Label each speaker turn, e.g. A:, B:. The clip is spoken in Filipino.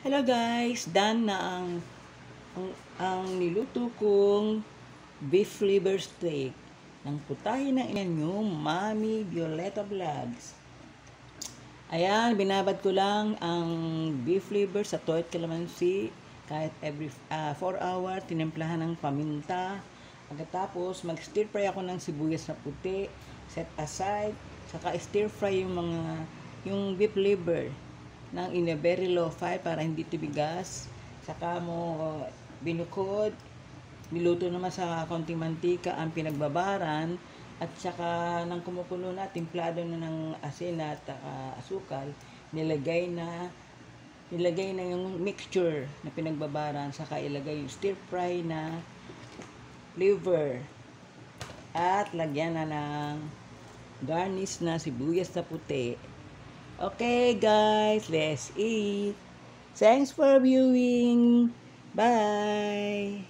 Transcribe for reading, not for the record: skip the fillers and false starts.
A: Hello guys, done na ang niluto kong beef liver steak ng putahe ng inyo, Mami Violeta Vlogs. Ayan, binabad ko lang ang beef liver sa toyo at kalamansi kahit every 4 hours, tinimplahan ng paminta. Pagkatapos, mag-stir fry ako ng sibuyas na puti, set aside, saka stir fry yung beef liver ng in a very low fire para hindi tubigas. Saka mo binukod, niluto naman sa konting mantika ang pinagbabaran, at saka nang kumukulo na, timplado na ng asin at asukal, nilagay na yung mixture na pinagbabaran, saka ilagay yung stir fry na liver at lagyan na ng garnish na sibuyas na puti. Okay guys, let's eat. Thanks for viewing. Bye.